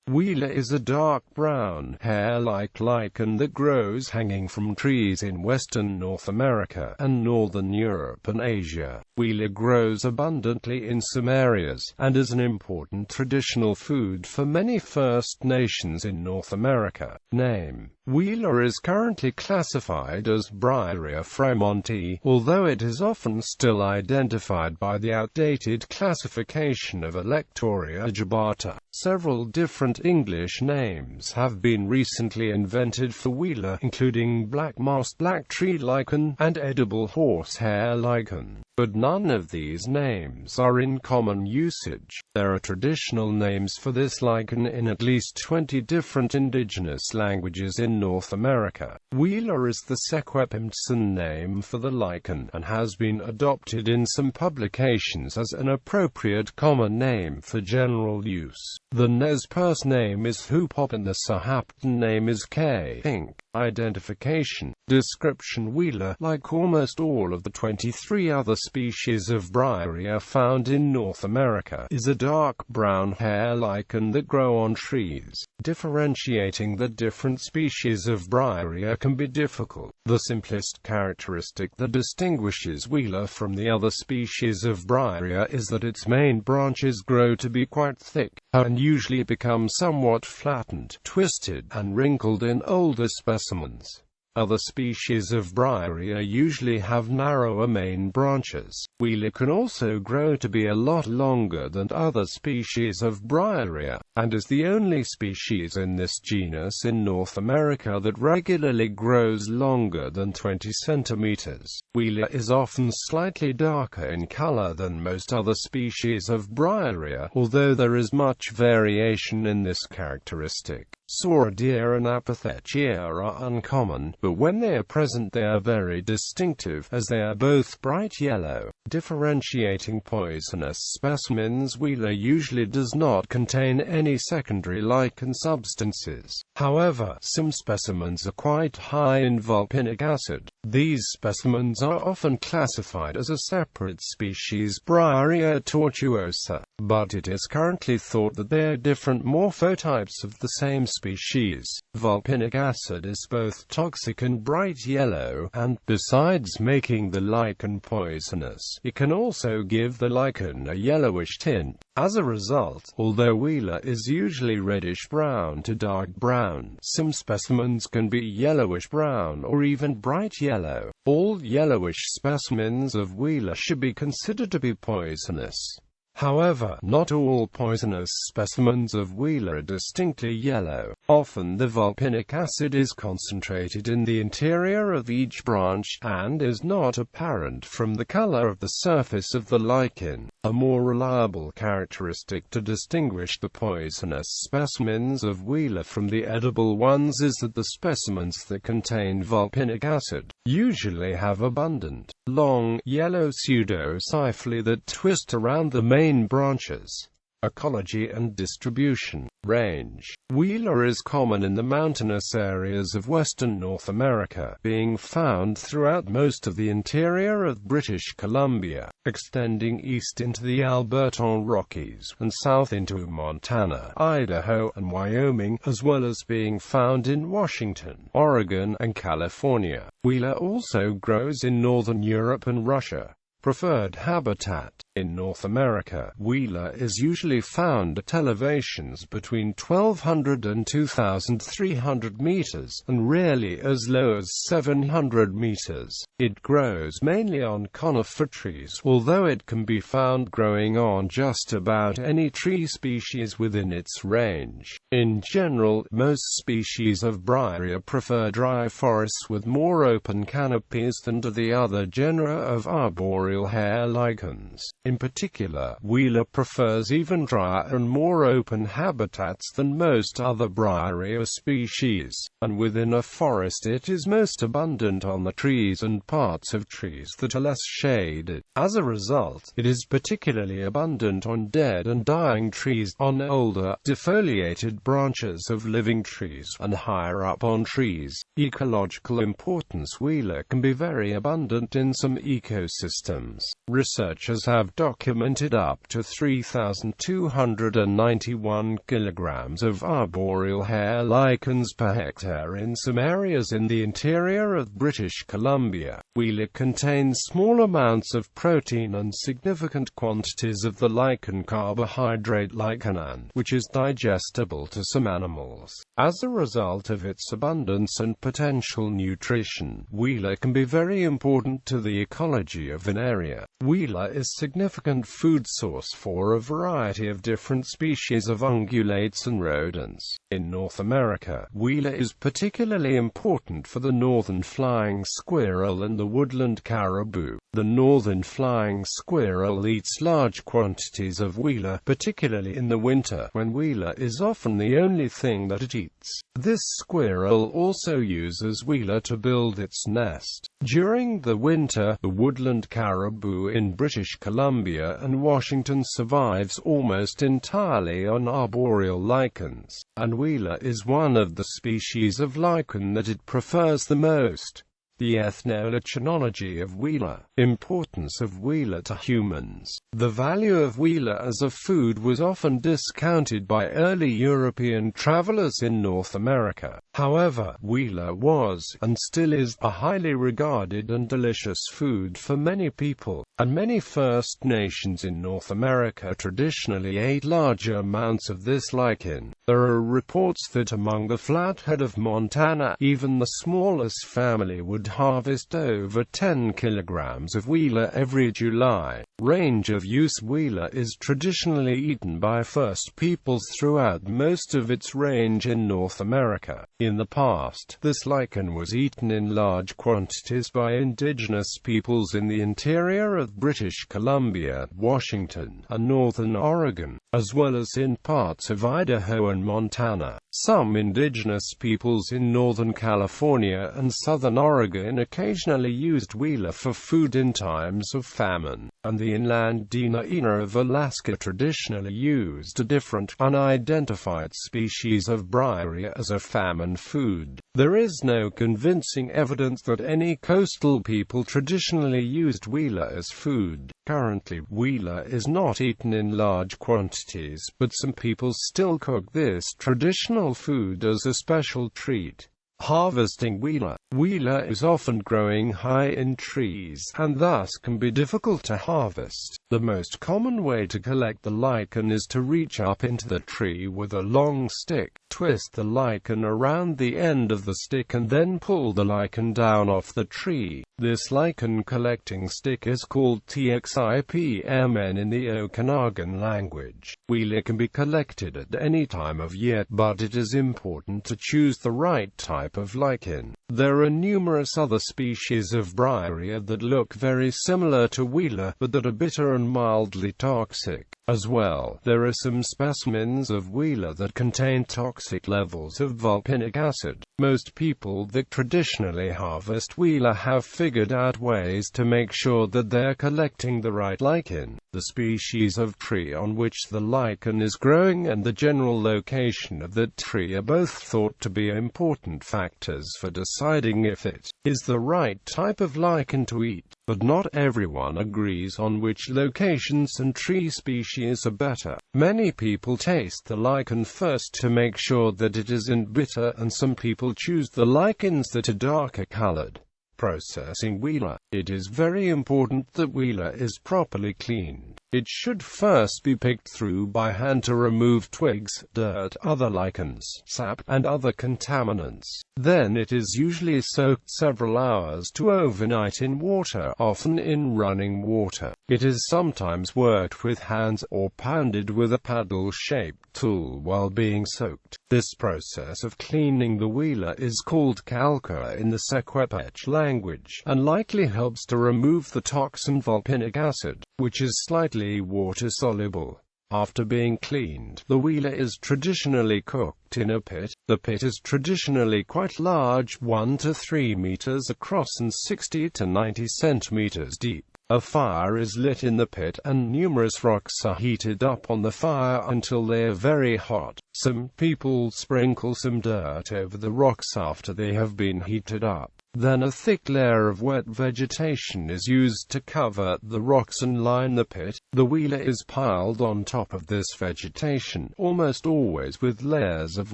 Wila is a dark brown, hair-like lichen that grows hanging from trees in western North America and northern Europe and Asia. Wila grows abundantly in some areas, and is an important traditional food for many First Nations in North America. Name: Wila is currently classified as Bryaria fremontii, although it is often still identified by the outdated classification of Alectoria jubata. Several different English names have been recently invented for Wila, including black-mossed black tree lichen and edible horsehair lichen, but none of these names are in common usage. There are traditional names for this lichen in at least 20 different indigenous languages in North America. Wila is the Sequepemtsan name for the lichen, and has been adopted in some publications as an appropriate common name for general use. The Nez Perce name is Hoopop and the Sahaptin name is K. Pink. Identification. Description: Wila, like almost all of the 23 other species of Bryaria found in North America, is a dark brown hair lichen that grow on trees. Differentiating the different species of Bryaria can be difficult. The simplest characteristic that distinguishes Wila from the other species of Bryaria is that its main branches grow to be quite thick, and usually become somewhat flattened, twisted, and wrinkled in older specimens. Other species of Bryaria usually have narrower main branches. Wila can also grow to be a lot longer than other species of Bryaria, and is the only species in this genus in North America that regularly grows longer than 20 centimeters. Wila is often slightly darker in color than most other species of Bryaria, although there is much variation in this characteristic. Sauroidea and Apothecea are uncommon, but when they are present they are very distinctive, as they are both bright yellow. Differentiating poisonous specimens: Wila usually does not contain any secondary lichen substances. However, some specimens are quite high in vulpinic acid. These specimens are often classified as a separate species, Bryaria tortuosa, but it is currently thought that they are different morphotypes of the same species. Vulpinic acid is both toxic and bright yellow, and, besides making the lichen poisonous, it can also give the lichen a yellowish tint. As a result, although Wila is usually reddish-brown to dark brown, some specimens can be yellowish-brown or even bright yellow. All yellowish specimens of Wila should be considered to be poisonous. However, not all poisonous specimens of Wila are distinctly yellow. Often the vulpinic acid is concentrated in the interior of each branch, and is not apparent from the color of the surface of the lichen. A more reliable characteristic to distinguish the poisonous specimens of Wila from the edible ones is that the specimens that contain vulpinic acid usually have abundant, long, yellow pseudocyphellae that twist around the main branches. Ecology and distribution. Range. Wila is common in the mountainous areas of western North America, being found throughout most of the interior of British Columbia, extending east into the Alberton Rockies, and south into Montana, Idaho, and Wyoming, as well as being found in Washington, Oregon, and California. Wila also grows in northern Europe and Russia. Preferred habitat. In North America, Wila is usually found at elevations between 1,200 and 2,300 meters, and rarely as low as 700 meters. It grows mainly on conifer trees, although it can be found growing on just about any tree species within its range. In general, most species of Bryaria prefer dry forests with more open canopies than do the other genera of arboreal hair lichens. In particular, Wila prefers even drier and more open habitats than most other Bryaria species, and within a forest it is most abundant on the trees and parts of trees that are less shaded. As a result, it is particularly abundant on dead and dying trees, on older, defoliated branches of living trees, and higher up on trees. Ecological importance. Wila can be very abundant in some ecosystems. Researchers have documented up to 3,291 kilograms of arboreal hair lichens per hectare in some areas in the interior of British Columbia. Wila contains small amounts of protein and significant quantities of the lichen carbohydrate licanan, which is digestible to some animals. As a result of its abundance and potential nutrition, Wila can be very important to the ecology of an area. Wila is a significant food source for a variety of different species of ungulates and rodents. In North America, Wila is particularly important for the northern flying squirrel and the woodland caribou. The northern flying squirrel eats large quantities of Wila, particularly in the winter, when Wila is often the only thing that it eats. This squirrel also uses Wila to build its nest. During the winter, the woodland caribou in British Columbia and Washington survives almost entirely on arboreal lichens, and Wila is one of the species of lichen that it prefers the most. The ethnology of Wila. Importance of Wila to humans. The value of Wila as a food was often discounted by early European travelers in North America. However, Wila was, and still is, a highly regarded and delicious food for many people, and many First Nations in North America traditionally ate larger amounts of this lichen. There are reports that among the Flathead of Montana, even the smallest family would harvest over 10 kilograms of Wila every July. Range of use. Wila is traditionally eaten by First Peoples throughout most of its range in North America. In the past, this lichen was eaten in large quantities by indigenous peoples in the interior of British Columbia, Washington, and northern Oregon, as well as in parts of Idaho and Montana. Some indigenous peoples in northern California and southern Oregon occasionally used Wila for food in times of famine, and the inland Dena'ina of Alaska traditionally used a different, unidentified species of briary as a famine food. There is no convincing evidence that any coastal people traditionally used Wila as food. Currently, Wila is not eaten in large quantities, but some people still cook this traditional food as a special treat. Harvesting Wila. Wila is often growing high in trees, and thus can be difficult to harvest. The most common way to collect the lichen is to reach up into the tree with a long stick, twist the lichen around the end of the stick and then pull the lichen down off the tree. This lichen collecting stick is called txipmn in the Okanagan language. Wila can be collected at any time of year, but it is important to choose the right type of lichen. There are numerous other species of briary that look very similar to Wila, but that are bitter and mildly toxic. As well, there are some specimens of Wila that contain toxic levels of vulpinic acid. Most people that traditionally harvest Wila have figured out ways to make sure that they're collecting the right lichen. The species of tree on which the lichen is growing and the general location of that tree are both thought to be important factors for deciding if it is the right type of lichen to eat. But not everyone agrees on which locations and tree species are better. Many people taste the lichen first to make sure that it isn't bitter, and some people choose the lichens that are darker colored. Processing Wila. It is very important that Wila is properly cleaned. It should first be picked through by hand to remove twigs, dirt, other lichens, sap, and other contaminants. Then it is usually soaked several hours to overnight in water, often in running water. It is sometimes worked with hands or pounded with a paddle-shaped tool while being soaked. This process of cleaning the Wila is called calca in the Secwepemc language, and likely helps to remove the toxin vulpinic acid, which is slightly water-soluble. After being cleaned, the Wila is traditionally cooked in a pit. The pit is traditionally quite large, 1 to 3 meters across and 60 to 90 centimeters deep. A fire is lit in the pit, and numerous rocks are heated up on the fire until they are very hot. Some people sprinkle some dirt over the rocks after they have been heated up. Then a thick layer of wet vegetation is used to cover the rocks and line the pit. The Wila is piled on top of this vegetation, almost always with layers of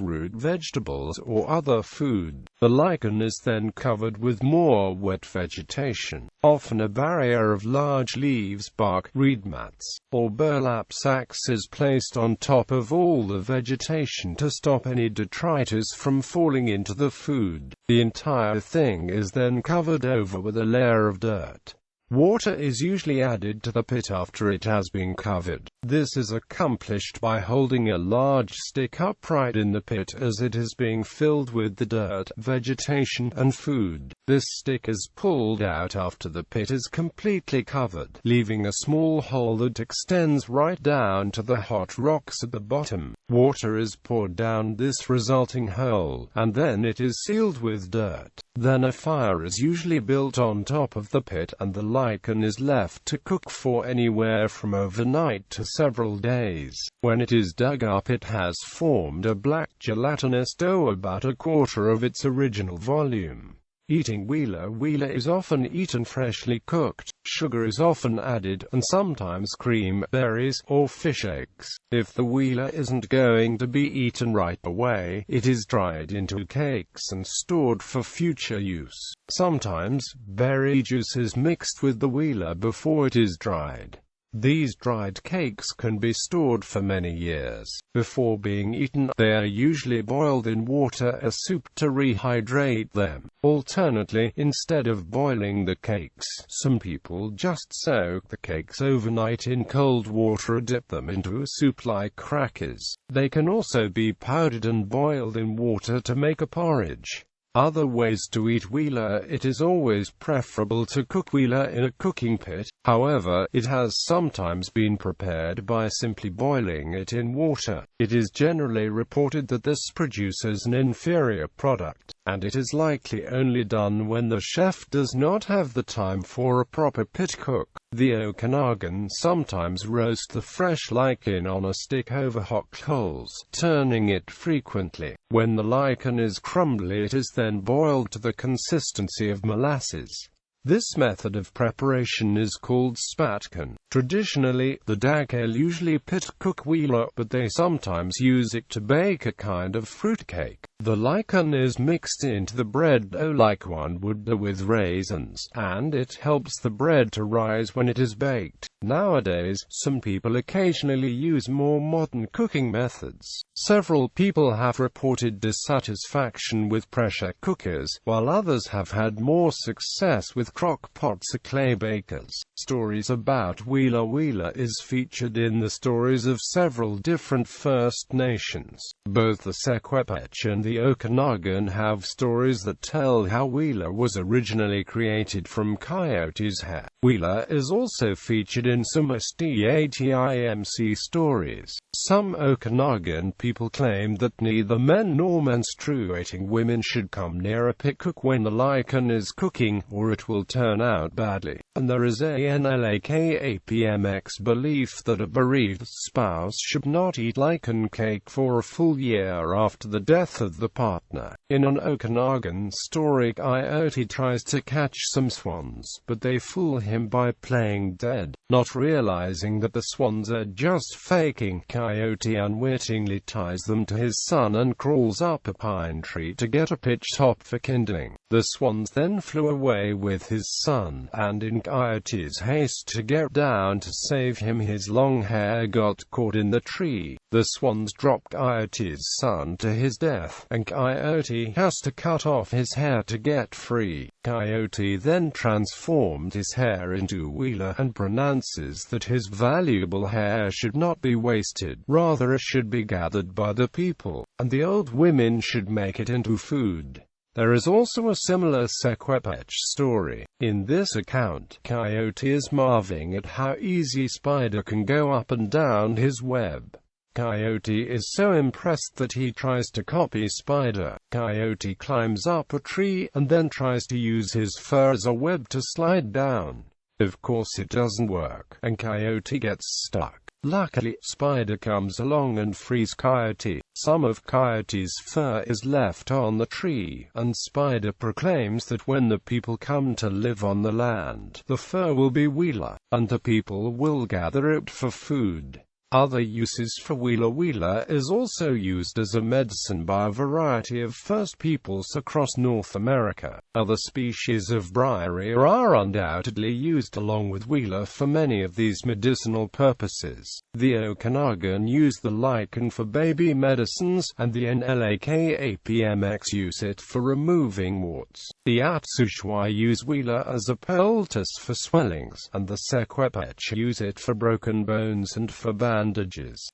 root vegetables or other food. The lichen is then covered with more wet vegetation, often a barrier of large leaves, bark, reed mats, or burlap sacks is placed on top of all the vegetation to stop any detritus from falling into the food. The entire thing is then covered over with a layer of dirt. Water is usually added to the pit after it has been covered. This is accomplished by holding a large stick upright in the pit as it is being filled with the dirt, vegetation, and food. This stick is pulled out after the pit is completely covered, leaving a small hole that extends right down to the hot rocks at the bottom. Water is poured down this resulting hole, and then it is sealed with dirt. Then a fire is usually built on top of the pit, and the lichen is left to cook for anywhere from overnight to several days. When it is dug up, it has formed a black gelatinous dough about a quarter of its original volume. Eating Wila is often eaten freshly cooked. Sugar is often added, and sometimes cream, berries, or fish eggs. If the Wila isn't going to be eaten right away, it is dried into cakes and stored for future use. Sometimes, berry juice is mixed with the Wila before it is dried. These dried cakes can be stored for many years. Before being eaten, they are usually boiled in water as soup to rehydrate them. Alternately, instead of boiling the cakes, some people just soak the cakes overnight in cold water or dip them into a soup like crackers. They can also be powdered and boiled in water to make a porridge. Other ways to eat Wila: it is always preferable to cook Wila in a cooking pit. However, it has sometimes been prepared by simply boiling it in water. It is generally reported that this produces an inferior product, and it is likely only done when the chef does not have the time for a proper pit cook. The Okanagan sometimes roast the fresh lichen on a stick over hot coals, turning it frequently. When the lichen is crumbly, it is then boiled to the consistency of molasses. This method of preparation is called spatkan. Traditionally, the Dakale usually pit cook Wila, but they sometimes use it to bake a kind of fruitcake. The lichen is mixed into the bread dough like one would with raisins, and it helps the bread to rise when it is baked. Nowadays, some people occasionally use more modern cooking methods. Several people have reported dissatisfaction with pressure cookers, while others have had more success with crock pots or clay bakers. Stories about Wila is featured in the stories of several different First Nations. Both the Secwepemc and the Okanagan have stories that tell how Wila was originally created from coyote's hair. Wila is also featured in some Statimc stories. Some Okanagan people claim that neither men nor menstruating women should come near a pit cook when the lichen is cooking, or it will turn out badly. And there is a NLAKAPMX belief that a bereaved spouse should not eat lichen cake for a full year after the death of the partner. In an Okanagan story, Coyote tries to catch some swans, but they fool him by playing dead. Not realizing that the swans are just faking, Coyote unwittingly ties them to his son and crawls up a pine tree to get a pitch top for kindling. The swans then flew away with his son, and in Coyote's haste to get down to save him, his long hair got caught in the tree. The swans drop Coyote's son to his death, and Coyote has to cut off his hair to get free. Coyote then transformed his hair into Wila and pronounces that his valuable hair should not be wasted, rather it should be gathered by the people, and the old women should make it into food. There is also a similar Secwepemc story. In this account, Coyote is marveling at how easy Spider can go up and down his web. Coyote is so impressed that he tries to copy Spider. Coyote climbs up a tree, and then tries to use his fur as a web to slide down. Of course it doesn't work, and Coyote gets stuck. Luckily, Spider comes along and frees Coyote. Some of Coyote's fur is left on the tree, and Spider proclaims that when the people come to live on the land, the fur will be Wila, and the people will gather it for food. Other uses for Wila. Wila is also used as a medicine by a variety of First Peoples across North America. Other species of Bryaria are undoubtedly used along with Wila for many of these medicinal purposes. The Okanagan use the lichen for baby medicines, and the Nlakapmx use it for removing warts. The Atsushwa use Wila as a poultice for swellings, and the Sequepech use it for broken bones and for bandages.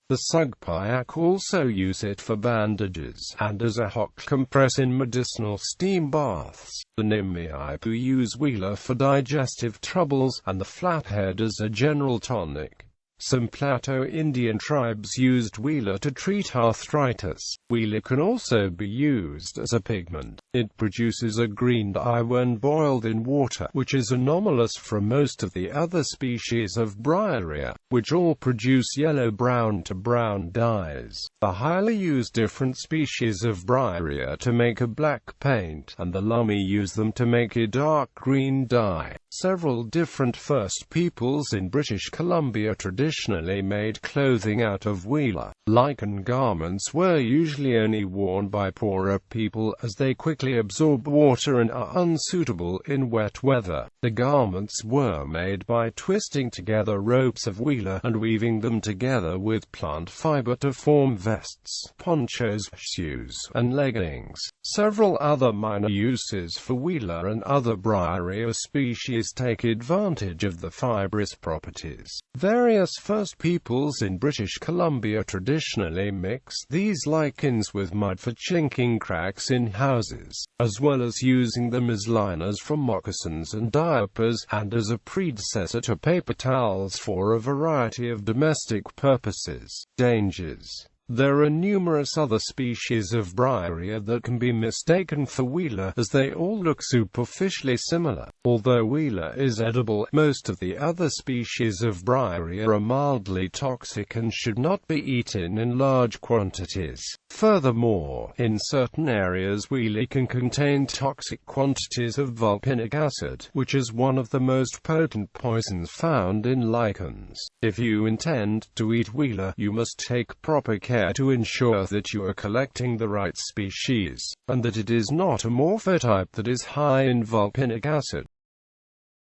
The Sugpiak also use it for bandages, and as a hot compress in medicinal steam baths. The Nimiaipu use Wila for digestive troubles, and the Flathead as a general tonic. Some Plateau Indian tribes used Wila to treat arthritis. Wila can also be used as a pigment. It produces a green dye when boiled in water, which is anomalous from most of the other species of Bryaria, which all produce yellow-brown to brown dyes. The highly use different species of Bryaria to make a black paint, and the Lummi use them to make a dark green dye. Several different First Peoples in British Columbia traditionally made clothing out of Wila. Lichen garments were usually only worn by poorer people, as they quickly absorb water and are unsuitable in wet weather. The garments were made by twisting together ropes of Wila and weaving them together with plant fiber to form vests, ponchos, shoes, and leggings. Several other minor uses for Wila and other Bryaria species take advantage of the fibrous properties. Various First Peoples in British Columbia traditionally mix these lichens with mud for chinking cracks in houses, as well as using them as liners for moccasins and diapers, and as a predecessor to paper towels for a variety of domestic purposes. Dangers. There are numerous other species of Bryaria that can be mistaken for Wila, as they all look superficially similar. Although Wila is edible, most of the other species of Bryaria are mildly toxic and should not be eaten in large quantities. Furthermore, in certain areas Wila can contain toxic quantities of vulcanic acid, which is one of the most potent poisons found in lichens. If you intend to eat Wila, you must take proper care to ensure that you are collecting the right species, and that it is not a morphotype that is high in vulcanic acid.